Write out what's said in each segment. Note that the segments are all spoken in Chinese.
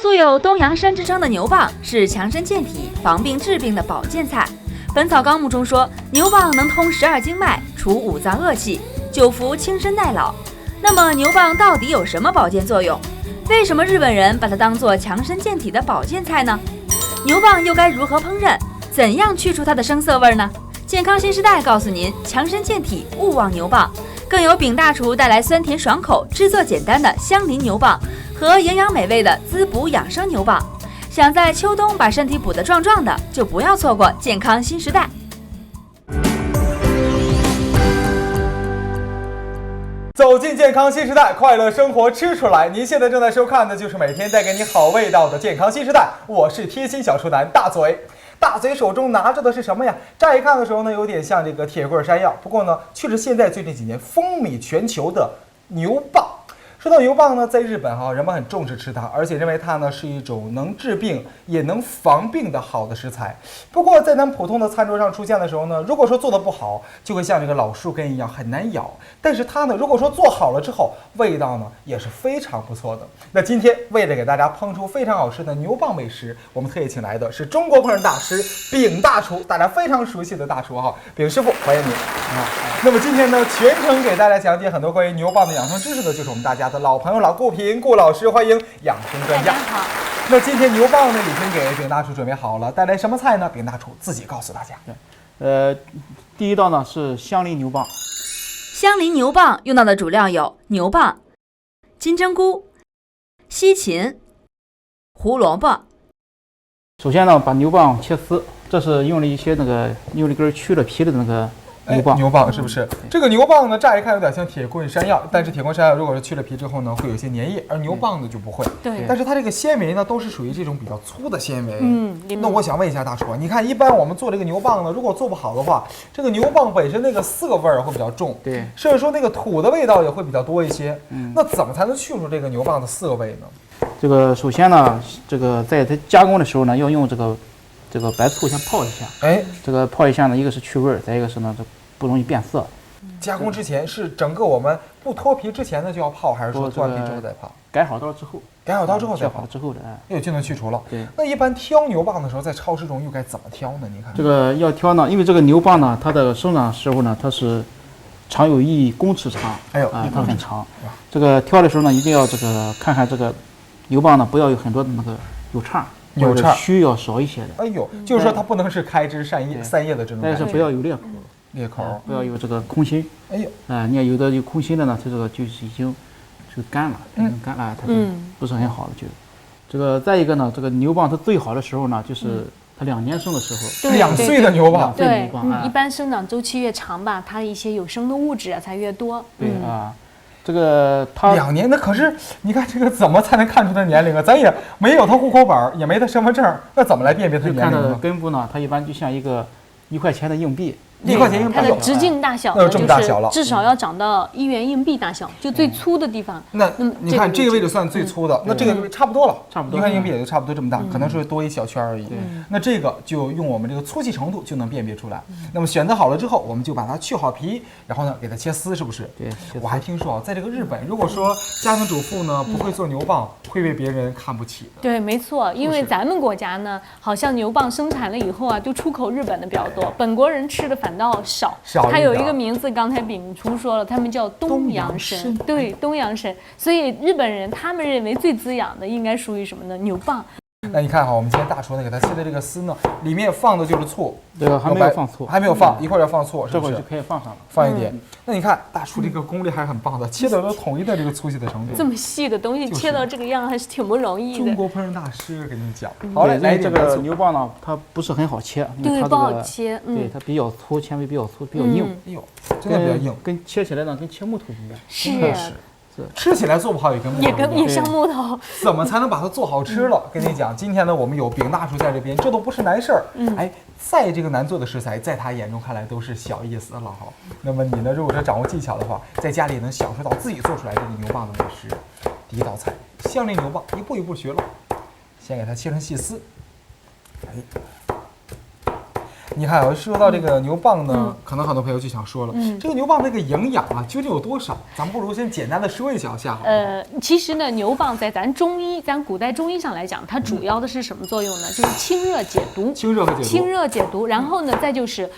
素有东洋参之称的牛蒡是强身健体、防病治病的保健菜。《本草纲目》中说，牛蒡能通12经脉，除五脏恶气，久服轻身耐老。那么牛蒡到底有什么保健作用？为什么日本人把它当作强身健体的保健菜呢？牛蒡又该如何烹饪？怎样去除它的生涩味呢？健康新时代告诉您，强身健体勿忘牛蒡。更有丙大厨带来酸甜爽口、制作简单的香菱牛蒡和营养美味的滋补养生牛蒡。想在秋冬把身体补得壮壮的，就不要错过健康新时代。走进健康新时代，快乐生活吃出来。您现在正在收看的就是每天带给你好味道的健康新时代，我是贴心小厨男大嘴。大嘴手中拿着的是什么呀？乍一看的时候呢，有点像这个铁棍山药，不过呢，却是现在最近几年风靡全球的牛蒡。说到牛蒡呢，在日本人们很重视吃它，而且认为它呢是一种能治病也能防病的好的食材。不过在咱普通的餐桌上出现的时候呢，如果说做得不好，就会像这个老树根一样很难咬。但是它呢，如果说做好了之后，味道呢也是非常不错的。那今天为了给大家烹出非常好吃的牛蒡美食，我们特意请来的是中国烹饪大师丙大厨，大家非常熟悉的大厨丙师傅，欢迎你。那么今天呢，全程给大家讲解很多关于牛蒡的养生知识的，就是我们大家的老朋友老顾品顾老师，欢迎养生专家。大家好。那今天牛蒡呢已经给丙大厨准备好了，带来什么菜呢？丙大厨自己告诉大家。第一道呢是香菱牛蒡。香菱牛蒡用到的主料有牛蒡、金针菇、西芹、胡萝卜。首先呢，把牛蒡切丝，这是用了一些用了一根去了皮的那个牛蒡。牛蒡是不是？这个牛蒡呢，乍一看有点像铁棍山药，但是铁棍山药如果是去了皮之后呢，会有一些粘液，而牛蒡呢就不会。对。但是它这个纤维呢，都是属于这种比较粗的纤维。那我想问一下大厨，你看一般我们做这个牛蒡呢，如果做不好的话，这个牛蒡本身那个涩味会比较重，对，甚至说那个土的味道也会比较多一些。那怎么才能去除这个牛蒡的涩味呢？这个首先呢，这个在它加工的时候呢，要用这个白醋先泡一下。这个泡一下呢，一个是去味，再一个是呢，这不容易变色。加工之前是整个我们不脱皮之前呢就要泡，还是说脱完皮之后再泡？改好刀之后。改好刀之后再泡。之后的就能去除了。对。那一般挑牛蒡的时候，在超市中又该怎么挑呢？你看。这个要挑呢，因为这个牛蒡呢，它的生长时候呢，它是长有1公尺长。它很长。这个挑的时候呢，一定要看看这个牛蒡呢，不要有很多的有杈。须要少一些的。就是说它不能是开枝散叶的这种。但是不要有裂口，不要有这个空心。你看有的有空心的呢，它这个就是已经干了，干了，它就不是很好了。这个再一个呢，这个牛蒡它最好的时候呢，就是它2年生的时候。2岁的牛蒡。对，一般生长周期越长吧，它一些有生的物质才越多。对这个它2年，那可是你看这个怎么才能看出它年龄啊？咱也没有它户口本，也没它身份证，那怎么来辨别它年龄呢？看它的根部呢，它一般就像一个1块钱的硬币。1块钱硬币，它的直径大小那就这么大小了，至少要长到1元硬币大小，就最粗的地方。那你看这个位置算最粗的，那这个差不多了，差不多1块硬币也就差不多这么大，可能是多一小圈而已。那这个就用我们这个粗细程度就能辨别出来。那么选择好了之后，我们就把它去好皮，然后呢给它切丝，是不是？对。我还听说在这个日本，如果说家庭主妇呢不会做牛蒡，会被别人看不起的。对，没错，因为咱们国家呢，好像牛蒡生产了以后就出口日本的比较多，本国人吃的反倒少。它有一个名字，刚才丙厨说了，他们叫东洋参。对，东洋参。所以日本人他们认为最滋养的应该属于什么呢？牛蒡。那你看我们今天大厨呢给它切的这个丝呢，里面放的就是醋。对，还没有放醋，还没有放，一会儿要放醋，这会儿就可以放上了，放一点。那你看大厨这个功力还是很棒的，切的都统一的这个粗细的程度。这么细的东西切到这个样还是挺不容易的。中国烹饪大师给你讲。好嘞，来这个牛蒡呢，它不是很好切，对，不好切。对，它比较粗，纤维比较粗，比较硬。真的比较硬，跟切起来呢，跟切木头一样。是。吃起来做不好也跟木头也像木头。怎么才能把它做好吃了？跟你讲，今天呢，我们有丙大厨在这边，这都不是难事儿。再这个难做的食材，在他眼中看来都是小意思了那么你呢，如果说掌握技巧的话，在家里能享受到自己做出来这个牛蒡的美食。第一道菜，香菱牛蒡，一步一步学了。先给它切成细丝。你看，说到这个牛蒡呢，可能很多朋友就想说了，这个牛蒡这个营养啊，究竟有多少？咱们不如先简单的说一下好不好？其实呢，牛蒡在咱古代中医上来讲，它主要的是什么作用呢？就是清热解毒。清热解毒，然后呢，再就是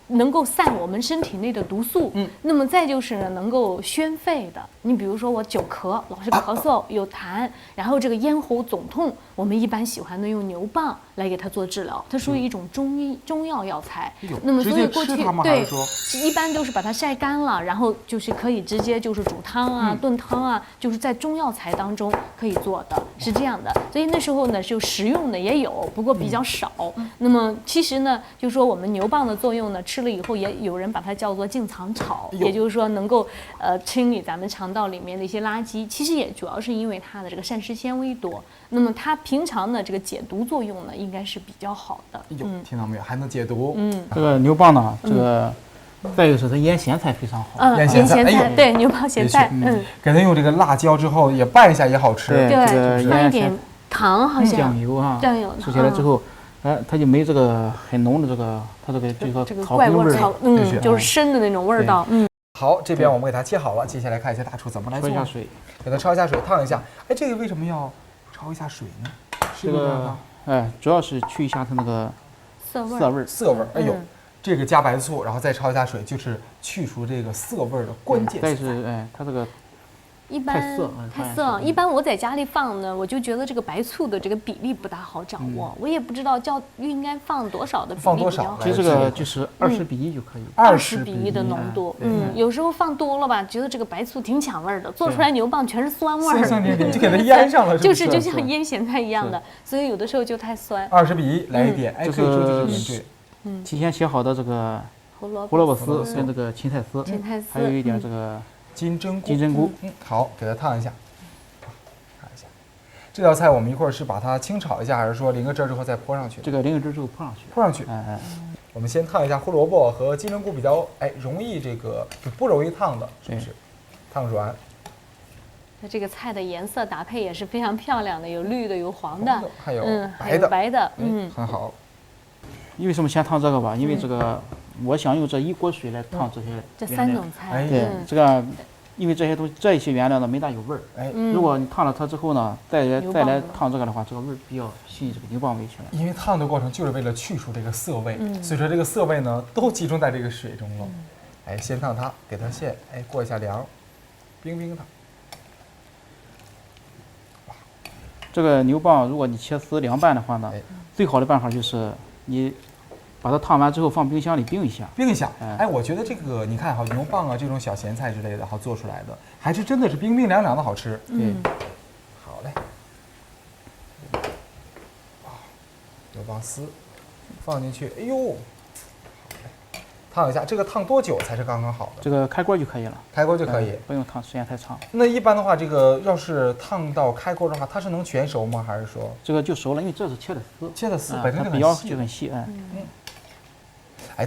能够散我们身体内的毒素。那么再就是呢，能够宣肺的。你比如说我久咳，老是咳嗽有痰，然后这个咽喉肿痛，我们一般喜欢呢用牛蒡来给它做治疗，它属于一种中药药材。那么所以过去对一般都是把它晒干了，然后就是可以直接就是煮汤啊、炖汤啊，就是在中药材当中可以做的，是这样的。所以那时候呢，就食用的也有，不过比较少。那么其实呢，就说我们牛蒡的作用呢，吃了以后也有人把它叫做净肠草，也就是说能够清理咱们肠道里面的一些垃圾。其实也主要是因为它的这个膳食纤维多，那么它平常呢这个解毒作用呢应该是比较好的。听到没有？还能解毒。这个牛蒡呢，这个再一个是它腌咸菜非常好。腌咸菜，对，牛蒡咸菜，给它用这个辣椒之后也拌一下也好吃。对，放一点糖好像。酱油啊，酱油吃起来之后。它就没这个很浓的这个，它这个这个草根味儿，就是生的那种味道。好，这边我们给它切好了，接下来看一下大厨怎么来做。焯一下水，给它焯一下水，烫一下。哎，这个为什么要焯一下水呢？这个主要是去一下它那个涩味。哎呦，这个加白醋，然后再焯一下水，就是去除这个涩味的关键。但是它这个。一般太涩，一般我在家里放呢，我就觉得这个白醋的这个比例不大好掌握，我也不知道应该放多少的比例比较好。其实这个就是20:1就可以，20:1的浓度。有时候放多了吧，觉得这个白醋挺抢味儿的，做出来牛蒡全是酸味儿，就给它腌上了，就像腌咸菜一样的，所以有的时候就太酸。20:1来一点，哎，可以说就是点缀。提前切好的这个胡萝卜丝跟这个芹菜丝，还有一点这个。金针菇，好，给它烫一下，看一下。这道菜我们一会儿是把它清炒一下，还是说淋个汁之后再泼上去？这个淋个汁之后泼上去。我们先烫一下胡萝卜和金针菇，比较容易这个不容易烫的，是不是？烫软。它这个菜的颜色搭配也是非常漂亮的，有绿的，有黄的，还有白的，很好。因为什么先烫这个吧？因为这个我想用这一锅水来烫这3种菜。对，这个因为这些东西这些原料呢没大有味儿。如果你烫了它之后呢，再来烫这个的话，这个味儿比较吸引这个牛蒡味起来。因为烫的过程就是为了去除这个涩味，所以说这个涩味呢都集中在这个水中了。先烫它，给它先过一下凉，冰它。这个牛蒡如果你切丝凉拌的话呢，最好的办法就是你把它烫完之后放冰箱里冰一下。我觉得这个你看牛蒡啊这种小咸菜之类的做出来的，还是真的是冰冰凉凉的好吃。好嘞。牛蒡丝放进去，哎呦，烫一下。这个烫多久才是刚刚好的？这个开锅就可以了。开锅就可以，不用烫时间太长。那一般的话，这个要是烫到开锅的话，它是能全熟吗？还是说这个就熟了？因为这是切的丝，本身比较就很细。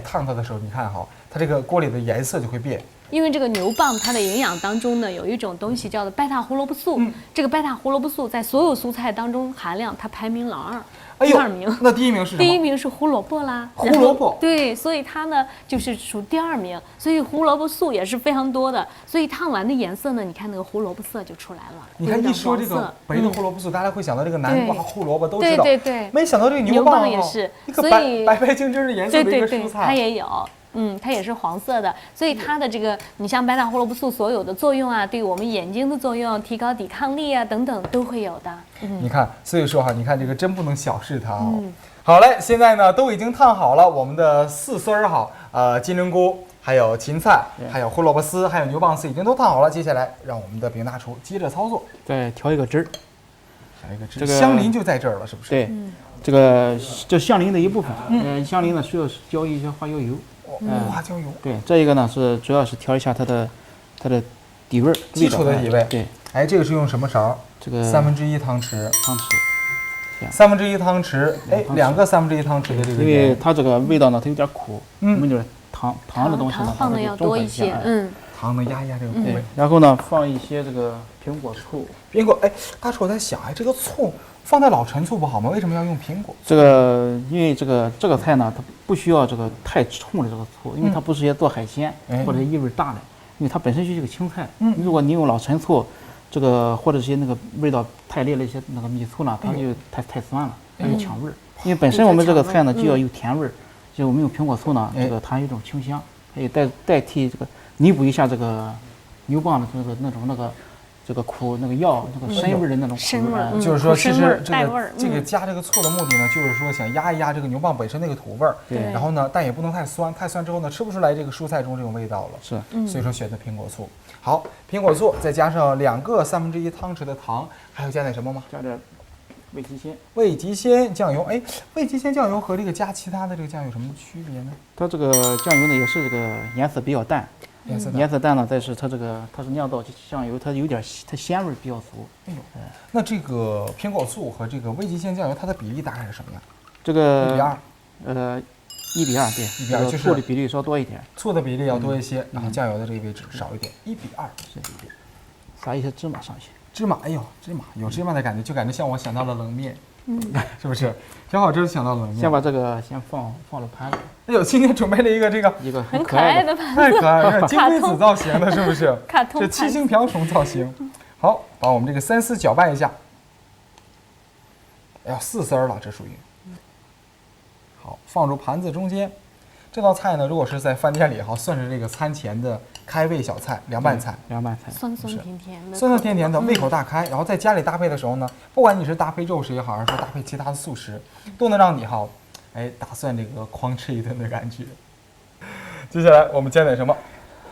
烫它的时候，你看它这个锅里的颜色就会变。因为这个牛蒡它的营养当中呢，有一种东西叫做贝塔胡萝卜素。这个贝塔胡萝卜素在所有蔬菜当中含量它排名老2，第2名。那第1名是什么？第1名是胡萝卜啦。胡萝卜。对，所以它呢就是属第2名，所以胡萝卜素也是非常多的。所以烫完的颜色呢，你看那个胡萝卜色就出来了。你看一说这个白的胡萝卜素，大家会想到这个南瓜、胡萝卜都知道。对。没想到这个牛蒡也是，一个白净的颜色的一个蔬菜。它也有。它也是黄色的，所以它的这个，你像贝塔胡萝卜素所有的作用啊，对我们眼睛的作用、提高抵抗力啊等等都会有的。你看，所以说你看这个真不能小视它好嘞，现在呢都已经烫好了我们的4丝儿金针菇，还有芹菜，还有胡萝卜丝，还有牛蒡丝已经都烫好了。接下来让我们的饼大厨接着操作，再调一个汁儿。这个香菱就在这儿了，是不是？对，这香菱的一部分。香菱呢需要浇一些花椒油。花椒油。对，这一个呢是主要是调一下它的底味，基础的底味。对，这个是用什么勺？这个1/3汤匙。1/3汤匙，2个1/3汤匙的这个。因为它这个味道呢，它有点苦，我们就是糖的东西呢，放的要多一些。糖能压一压这个苦味。然后呢，放一些这个苹果醋。苹果，哎，大厨我在想，哎，这个醋放在老陈醋不好吗？为什么要用苹果？这个因为这个菜呢，它不需要这个太冲的这个醋，因为它不是也做海鲜或者异味大的，因为它本身就是个青菜。如果你用老陈醋，这个或者是那个味道太烈的一些那个米醋呢，它就太酸了，它就抢味儿。因为本身我们这个菜呢就要有甜味儿，就我们用苹果醋呢，这个它有一种清香，可以代替这个弥补一下这个牛蒡的这个苦那个药那个参味的那种苦味。就是说，其实这个加这个醋的目的呢，就是说想压一压这个牛蒡本身那个土味儿。对。然后呢，但也不能太酸，太酸之后呢，吃不出来这个蔬菜中这种味道了。是。所以说选择苹果醋。好，苹果醋再加上2个1/3汤匙的糖，还要加点什么吗？加点味极鲜。味极鲜酱油，哎，味极鲜酱油和这个加其他的这个酱有什么区别呢？它这个酱油呢也是这个颜色比较淡。颜色淡呢，但是它是酿造酱油，它有点它鲜味比较足。哎呦，那这个苹果醋和这个味极鲜酱油，它的比例大概是什么样？这个1:2，1:2，对，1:2，就是醋的比例稍多一点，醋的比例要多一些，然后酱油的这个位置少一点，1:2。是。撒一些芝麻上去。芝麻，哎呦，有芝麻的感觉，就感觉像我想到了冷面，是不是？正好这想到冷面。先把这个先放入盘里。哎呦，今天准备了一个很可爱的盘子，太可爱了，金龟子造型的，是不是？卡通这七星瓢虫造型。好，把我们这个3丝搅拌一下。哎呀，4丝了，这属于。好，放入盘子中间。这道菜呢，如果是在饭店里哈，算是这个餐前的开胃小菜，凉拌菜。酸酸甜甜的，酸酸甜甜的，胃口大开。然后在家里搭配的时候呢，不管你是搭配肉食也好，还是说搭配其他的素食，都能让你哈，打算这个狂吃一顿的感觉。接下来我们加点什么？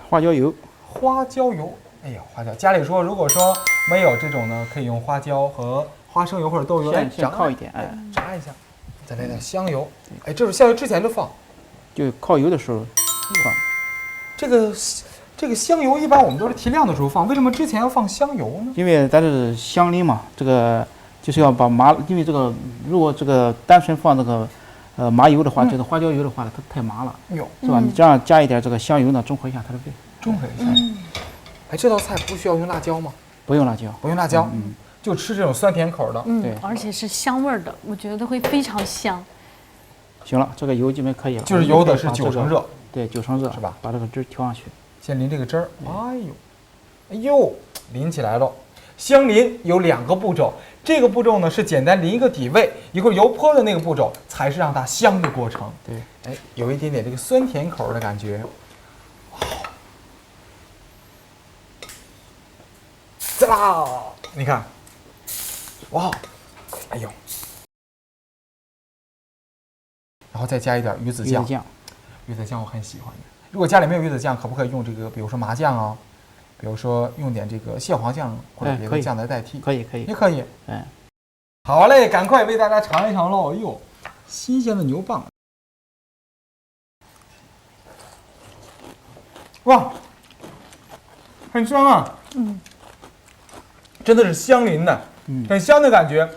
花椒油。花椒油，哎呀，花椒。家里说，如果说没有这种呢，可以用花椒和花生油或者豆油来先烤一点，炸一下，再来点香油。哎，这是香油之前就放。就烤油的时候放。这个香油一般我们都是提亮的时候放，为什么之前要放香油呢？因为咱是香淋嘛，这个就是要把麻，因为这个如果这个单纯放这个麻油的话，这个花椒油的话它太麻了，是吧？你这样加一点这个香油呢，中和一下它的味。中和一下。哎，这道菜不需要用辣椒吗？不用辣椒，不用辣椒，就吃这种酸甜口的。对，而且是香味的，我觉得会非常香。行了，这个油基本可以了。就是油的是9成热，对，9成热是吧？把这个汁调上去，先淋这个汁儿。哎呦，淋起来了。香淋有2个步骤，这个步骤呢是简单淋一个底味，一会儿油泼的那个步骤才是让它香的过程。对，哎，有一点点这个酸甜口的感觉。滋啦！你看，哇，哎呦。然后再加一点鱼子酱，鱼子酱我很喜欢的。如果家里没有鱼子酱，可不可以用这个，比如说麻酱啊，比如说用点这个蟹黄酱或者别的酱来代替？可以，也可以。哎，好嘞，赶快为大家尝一尝喽！哎呦，新鲜的牛蒡，哇，很香啊！真的是香淋的，很香的感觉，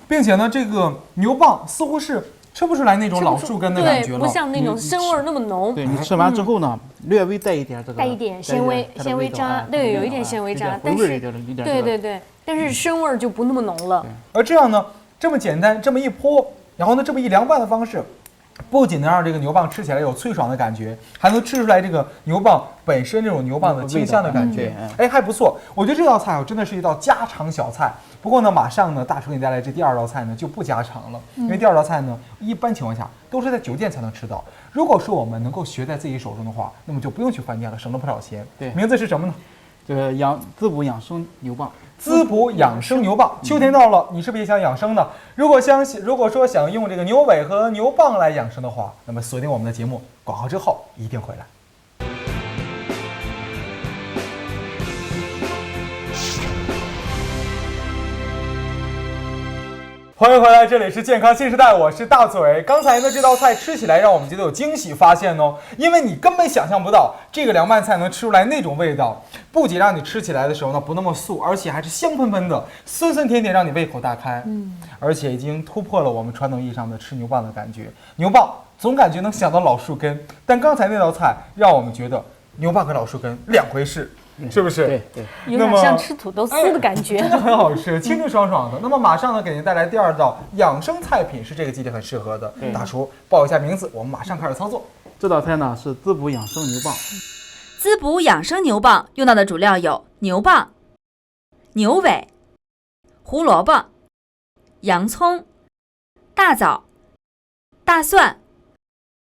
并且呢，这个牛蒡似乎是。吃不出来那种老树根的感觉了，不像那种生味那么浓。对，你吃完之后呢，略微带一点这个，带一点纤维渣，对，有一点纤维渣，但是对，但是生味就不那么浓了。而这样呢，这么简单，这么一泼，然后呢，这么一凉拌的方式，不仅能让这个牛蒡吃起来有脆爽的感觉，还能吃出来这个牛蒡本身这种牛蒡的清香的感觉。哎，还不错。我觉得这道菜真的是一道家常小菜。不过呢，马上呢，大厨给你带来这第2道菜呢就不家常了，因为第2道菜呢，一般情况下都是在酒店才能吃到。如果说我们能够学在自己手中的话，那么就不用去饭店了，省了不少钱。对，名字是什么呢？这个滋补养生牛蒡。滋补养生牛蒡，秋天到了，你是不是也想养生呢？如果说想用这个牛尾和牛蒡来养生的话，那么锁定我们的节目，广告之后一定回来。欢迎回来，这里是健康新时代，我是大嘴。刚才呢这道菜吃起来让我们觉得有惊喜发现哦，因为你根本想象不到这个凉拌菜能吃出来那种味道，不仅让你吃起来的时候呢不那么素，而且还是香喷喷的，酸酸甜甜，让你胃口大开。而且已经突破了我们传统意义上的吃牛蒡的感觉。牛蒡总感觉能想到老树根，但刚才那道菜让我们觉得牛蒡和老树根两回事，是不是？对对，有点像吃土豆丝的感觉，真的很好吃，清清爽爽的。那么马上呢，给您带来第2道养生菜品，是这个季节很适合的。大厨报一下名字，我们马上开始操作。这道菜呢是滋补养生牛蒡。滋补养生牛蒡用到的主料有牛蒡、牛尾、胡萝卜、洋葱、大枣、大蒜、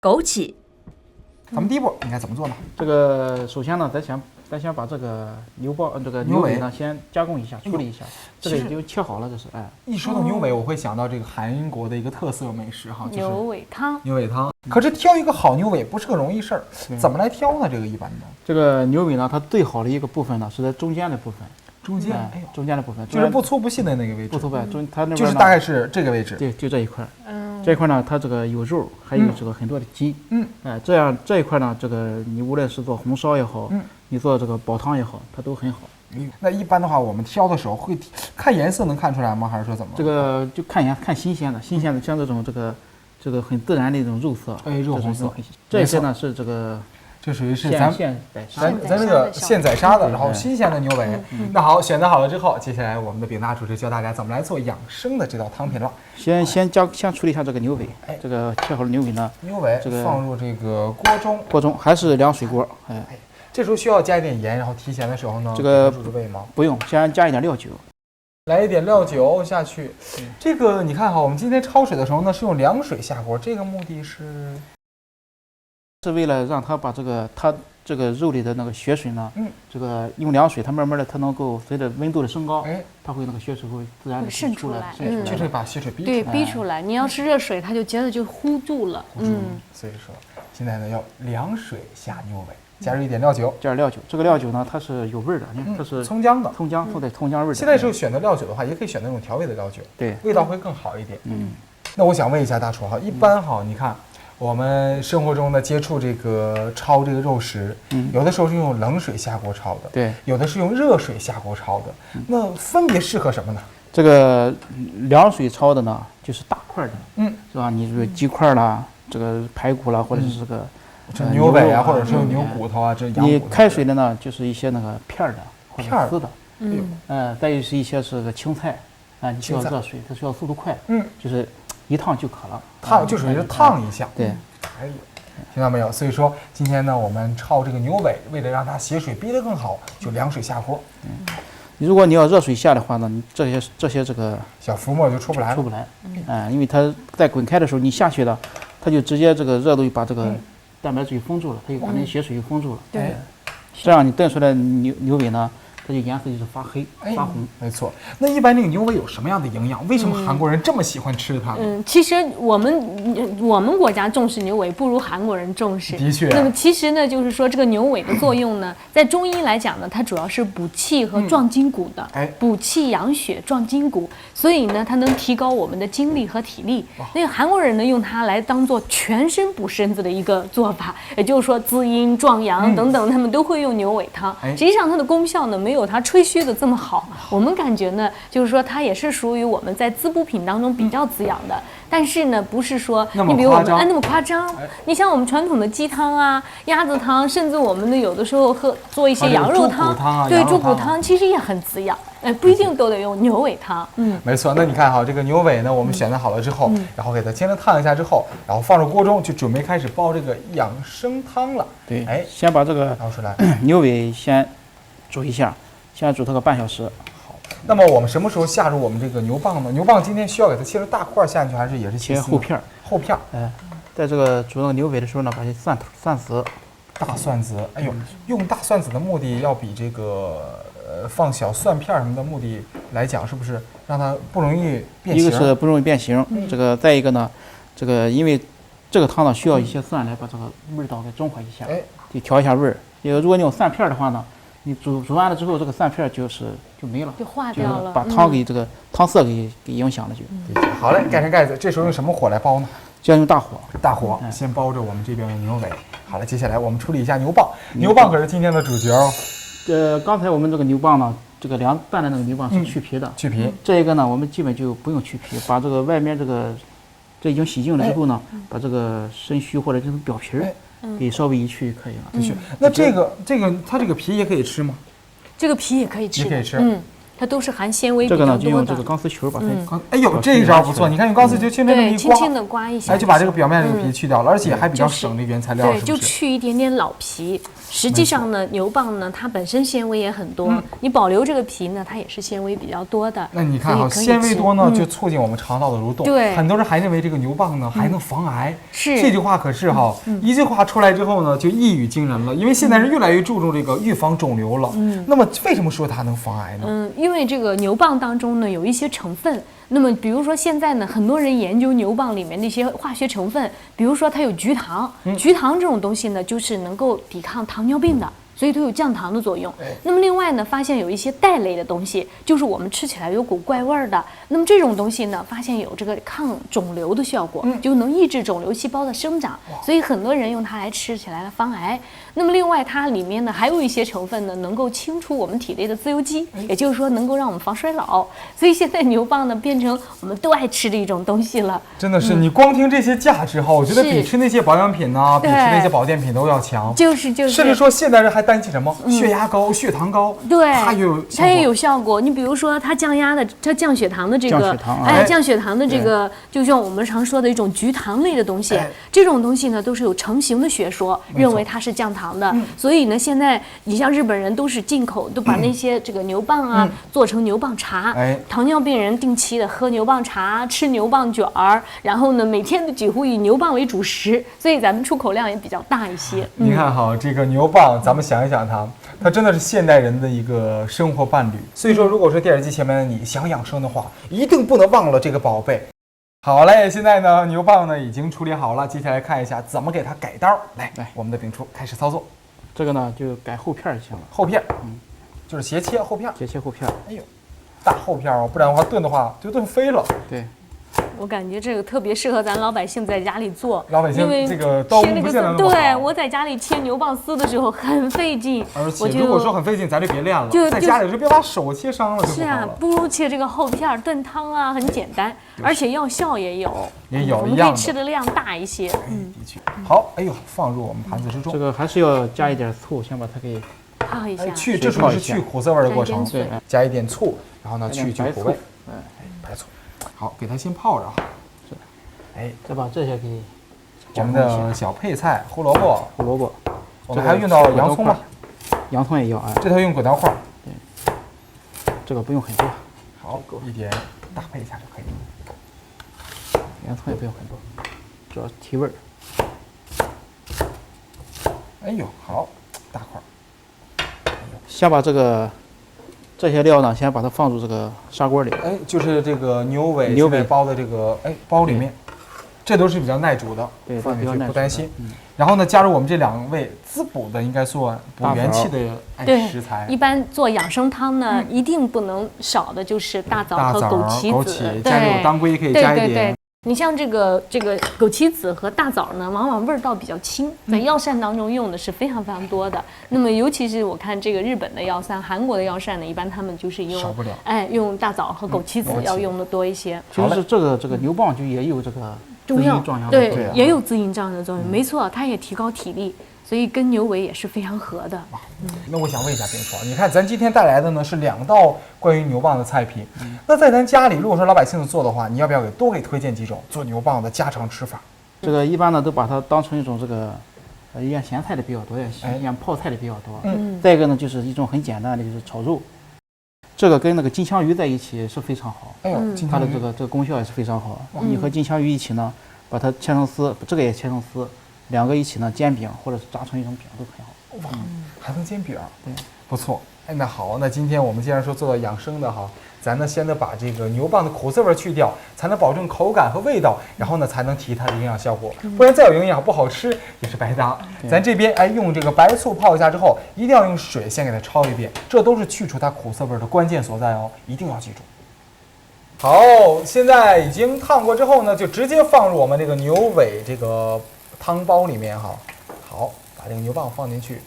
枸杞。咱们第一步应该怎么做呢？这个首先呢，咱先把这个牛尾呢先加工一下，处理一下。这个已经切好了，这是一说到牛尾，我会想到这个韩国的一个特色美食哈，就是牛尾汤。牛尾汤。可是挑一个好牛尾不是个容易事儿，怎么来挑呢？这个一般的。这个牛尾呢，它最好的一个部分呢是在中间的部分。中间，中间的部分就是不粗不细的那个位置。不粗不细，它那边就是大概是这个位置。对，就这一块。这一块呢，它这个有肉，还有这个很多的筋。这样这一块呢，这个你无论是做红烧也好，你做这个煲汤也好，它都很好。那一般的话，我们挑的时候会看颜色能看出来吗？还是说怎么？这个就看新鲜的，像这种这个很自然的一种肉色，肉红色。这些呢是这个。这属于是咱这个现宰杀的，然后新鲜的牛尾。那好，选择好了之后，接下来我们的饼大厨就教大家怎么来做养生的这道汤品了。先处理一下这个牛尾，这个切好的牛尾呢，这个放入这个锅中，还是凉水锅。这时候需要加一点盐，然后提前的时候呢，这个入味吗？不用，先加一点料酒，来一点料酒下去。这个你看哈，我们今天焯水的时候呢，是用凉水下锅，这个目的是为了让它把它这个肉里的那个血水呢，这个用凉水，它慢慢的它能够随着温度的升高，它会那个血水会自然的渗出来，就是把血水逼出来。你要是热水，它就接着就糊住了。所以说现在呢要凉水下牛尾，加入一点料酒，这个料酒呢它是有味儿的，它是葱姜的，葱姜味的。现在时候选择料酒的话，也可以选择那种调味的料酒，对，味道会更好一点。那我想问一下大厨哈，一般哈，你看。我们生活中的接触这个焯这个肉食，有的时候是用冷水下锅焯的，对，有的是用热水下锅焯的，那分别适合什么呢？这个凉水焯的呢，就是大块的，是吧？你这个鸡块啦，这个排骨啦，或者是这个牛尾啊，或者是牛骨头啊，这羊骨头。你开水的呢，就是一些那个片儿的或者丝的，再有是一些是个青菜啊，你需要热水，它需要速度快，就是一烫就可了，烫就属于是烫一下。对，听到没有？所以说今天呢，我们焯这个牛尾，为了让它血水逼得更好，就凉水下锅。如果你要热水下的话呢，你这些这个小浮沫就出不来，因为它在滚开的时候，你下去了，它就直接这个热度把这个蛋白质给封住了，它就把那血水给封住了。对，这样你炖出来牛尾呢，它就颜色就是发黑、发红。没错。那一般这个牛尾有什么样的营养？为什么韩国人这么喜欢吃它？其实我们国家重视牛尾不如韩国人重视。的确。那么其实呢，就是说这个牛尾的作用呢，在中医来讲呢，它主要是补气和壮筋骨的。补气养血、壮筋骨，所以呢，它能提高我们的精力和体力。那个韩国人呢，用它来当做全身补身子的一个做法，也就是说滋阴壮阳等等，他们都会用牛尾汤。实际上它的功效呢，没有它吹嘘的这么好。我们感觉呢，就是说它也是属于我们在滋补品当中比较滋养的，但是呢，不是说你比如我们那么夸张。你像我们传统的鸡汤啊、鸭子汤，甚至我们的有的时候做一些羊肉汤，对，猪骨汤其实也很滋养。不一定都得用牛尾汤。没错。那你看哈，这个牛尾呢，我们选择好了之后，然后给它先烫一下之后，然后放入锅中，就准备开始煲这个养生汤了。对，先把这个捞出来，牛尾先煮一下，先煮它个半小时。好，那么我们什么时候下入我们这个牛蒡呢？牛蒡今天需要给它切成大块下去，还是也是切厚片？厚片。在这个煮那个牛尾的时候呢，把这蒜子，大蒜子，哎呦，用大蒜子的目的要比这个放小蒜片什么的目的来讲，是不是让它不容易变形？一个是不容易变形，这个再一个呢，这个因为这个汤呢需要一些蒜来把这个味道给中和一下，就调一下味儿。如果你用蒜片的话呢，你煮完了之后，这个蒜片就没了，就化掉了，把汤给这个汤色给影响了就。好嘞，盖上盖子。这时候用什么火来煲呢？就要用大火。大火先煲着我们这边的牛尾。好了，接下来我们处理一下牛蒡。牛蒡可是今天的主角哦。刚才我们这个牛蒡呢，这个凉拌的那个牛蒡是去皮的。去皮。这一个呢，我们基本就不用去皮，把这个外面这已经洗净了之后呢，把这个身须或者这种表皮给稍微一去可以了。那这个它这个皮也可以吃吗？这个皮也可以吃，也可以吃。它都是含纤维比较多的。这个呢，就用这个钢丝球把它。哎呦，这一招不错！你看用钢丝球轻轻的刮一下，就把这个表面这个皮去掉了，而且还比较省这原材料。对，就去一点点老皮。实际上呢，牛蒡呢，它本身纤维也很多，你保留这个皮呢，它也是纤维比较多的。那你看哈，纤维多呢，就促进我们肠道的蠕动。对，很多人还认为这个牛蒡呢还能防癌。是这句话可是哈，一句话出来之后呢，就一语惊人了。因为现代人越来越注重这个预防肿瘤了。那么为什么说它能防癌呢？因为这个牛蒡当中呢有一些成分。那么，比如说现在呢，很多人研究牛蒡里面的一些化学成分，比如说它有菊糖，菊糖这种东西呢，就是能够抵抗糖尿病的。所以它有降糖的作用。那么另外呢，发现有一些苷类的东西，就是我们吃起来有股怪味儿的。那么这种东西呢，发现有这个抗肿瘤的效果，就能抑制肿瘤细胞的生长。所以很多人用它来吃起来防癌。那么另外它里面呢还有一些成分呢，能够清除我们体内的自由基，也就是说能够让我们防衰老。所以现在牛蒡呢变成我们都爱吃的一种东西了。真的是，你光听这些价值哈，我觉得比吃那些保养品呢，比吃那些保健品都要强。就是，甚至说现代人还担心什么血压高、血糖高，对，它也有效果。你比如说它降压的，它降血糖的这个，降血糖的这个，就像我们常说的一种菊糖类的东西，这种东西呢都是有成型的学说，认为它是降糖的。所以呢，现在你像日本人都是进口，都把那些这个牛蒡啊做成牛蒡茶，糖尿病人定期的喝牛蒡茶，吃牛蒡卷儿，然后呢每天几乎以牛蒡为主食，所以咱们出口量也比较大一些。你看哈，这个牛蒡，咱们想一想它真的是现代人的一个生活伴侣。所以说，如果说电视机前面的你想养生的话，一定不能忘了这个宝贝。好嘞，现在呢牛蒡呢已经处理好了，接下来看一下怎么给它改刀。来，我们的丙初开始操作。这个呢就改厚片就行了。厚片，就是斜切厚片。斜切厚片。哎呦，大厚片哦，不然的话炖的话就炖飞了。对。我感觉这个特别适合咱老百姓在家里做，老百姓这个刀工不见得那么好。对，我在家里切牛蒡丝的时候很费劲，而且如果说很费劲，咱就别练了，在家里就别把手切伤了就不好了。是啊，不如切这个厚片炖汤啊，很简单，而且药效也有，我们可以吃的量大一些。的确。好，哎呦，放入我们盘子之中。这个还是要加一点醋，先把它给泡一下。这属于是去苦涩味的过程。对，加一点醋，然后呢去苦味。白醋。好，给它先泡着哈。再把这些给我们的小配菜，胡萝卜，我们还要用到洋葱吗？洋葱也要，这套用滚刀块。对，这个不用很多，好，一点搭配一下就可以了。洋葱也不用很多，主要提味儿。哎呦，好，大块。先把这些料呢，先把它放入这个砂锅里。就是这个牛尾包的这个包里面。这都是比较耐煮的，对，放进去不担心。然后呢，加入我们这2味滋补的，应该算补元气的食材。一般做养生汤呢，一定不能少的就是大枣和枸杞子。加入当归可以加一点。你像这个枸杞子和大枣呢，往往味道比较轻，在药膳当中用的是非常非常多的。那么尤其是我看这个日本的药膳、韩国的药膳呢，一般他们就是用大枣和枸杞子要用的多一些。就是这个牛蒡就也有这个。中药对，也有滋阴壮阳的作用，没错，它也提高体力，所以跟牛尾也是非常合的。那我想问一下丙初，你看咱今天带来的呢是2道关于牛蒡的菜品，那在咱家里如果说老百姓做的话，你要不要多给推荐几种做牛蒡的家常吃法？这个一般呢都把它当成一种这个腌咸菜的比较多，腌泡菜的比较多。再一个呢就是一种很简单的就是炒肉。这个跟那个金枪鱼在一起是非常好，它的这个功效也是非常好。你和金枪鱼一起呢，把它切成丝，这个也切成丝，2个一起呢煎饼或者是炸成一种饼都很好。哇，还能煎饼，对，不错。那好，那今天我们既然说做到养生的哈，咱呢先得把这个牛蒡的苦涩味去掉，才能保证口感和味道，然后呢才能提它的营养效果。不然再有营养不好吃也是白搭。咱这边用这个白醋泡一下之后，一定要用水先给它焯一遍，这都是去除它苦涩味的关键所在哦，一定要记住。好，现在已经烫过之后呢，就直接放入我们这个牛尾这个汤包里面哈。好，把这个牛蒡放进去。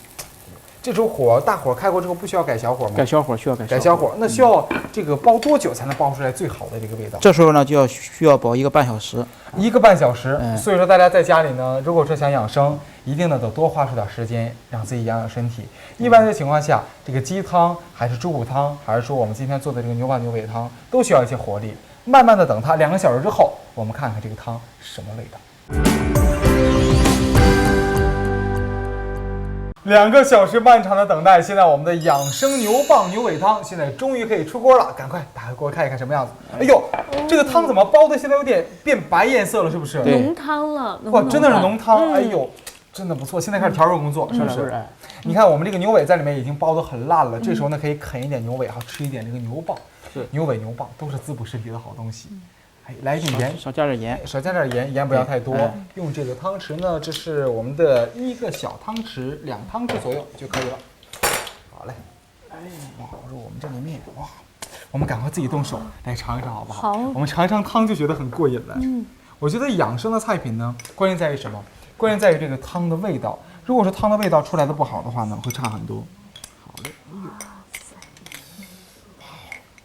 这种火大火开过之后不需要改小火吗？改小火需要改小火，那需要这个煲多久才能煲出来最好的这个味道？这时候呢需要煲1个半小时，1个半小时。所以说大家在家里呢，如果说想养生，一定呢得多花出点时间，让自己养养身体。一般的情况下，这个鸡汤还是猪骨汤，还是说我们今天做的这个牛蒡牛尾汤，都需要一些火力。慢慢的等它2个小时之后，我们看看这个汤是什么味道。2个小时漫长的等待，现在我们的养生牛蒡牛尾汤现在终于可以出锅了，赶快打开锅看一看什么样子。哎呦，这个汤怎么煲的现在有点变白颜色了，是不是？浓汤了，哇，真的是浓汤。哎呦，真的不错。现在开始调味工作，是不是？你看我们这个牛尾在里面已经煲得很烂了，这时候呢可以啃一点牛尾哈，吃一点这个牛蒡。牛尾牛蒡都是滋补身体的好东西。来一点盐，少加点盐，盐不要太多。用这个汤匙呢，这是我们的1个小汤匙，2汤匙左右就可以了。好嘞，哇，入我们这里面，哇，我们赶快自己动手来尝一尝，好不好？好，我们尝一尝汤就觉得很过瘾了。我觉得养生的菜品呢，关键在于什么？关键在于这个汤的味道。如果说汤的味道出来的不好的话呢，会差很多。好嘞，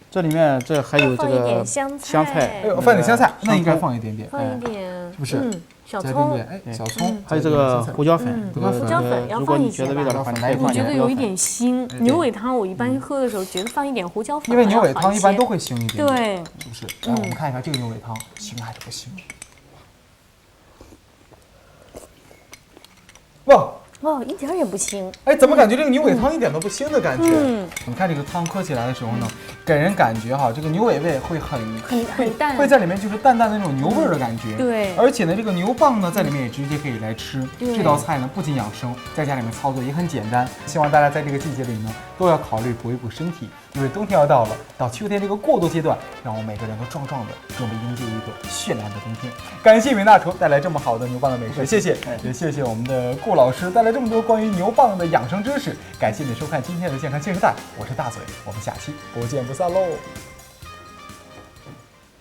这里面这还有这个香菜，哎呦，放点香菜，那应该放一点点，放一点，是不是？小葱，小葱，还有这个胡椒粉，胡椒粉要放一些。我觉得有一点腥，牛尾汤我一般喝的时候觉得放一点胡椒粉，因为牛尾汤一般都会腥一点，对，是不是？来，我们看一下这个牛尾汤腥还是不腥？哇！哇，一点也不腥。哎，怎么感觉这个牛尾汤一点都不腥的感觉？你看这个汤喝起来的时候呢，给人感觉哈，这个牛尾味会很淡，会在里面就是淡淡的那种牛味的感觉。对，而且呢，这个牛蒡呢在里面也直接可以来吃。这道菜呢不仅养生，在家里面操作也很简单。希望大家在这个季节里呢都要考虑补一补身体，因为冬天要到了，到秋天这个过渡阶段，让我们每个人都壮壮的，准备迎接一个绚烂的冬天。感谢云大厨带来这么好的牛蒡的美食，谢谢，也谢谢我们的顾老师带来这么多关于牛蒡的养生知识。感谢你收看今天的健康新时代，我是大嘴，我们下期不见不散喽。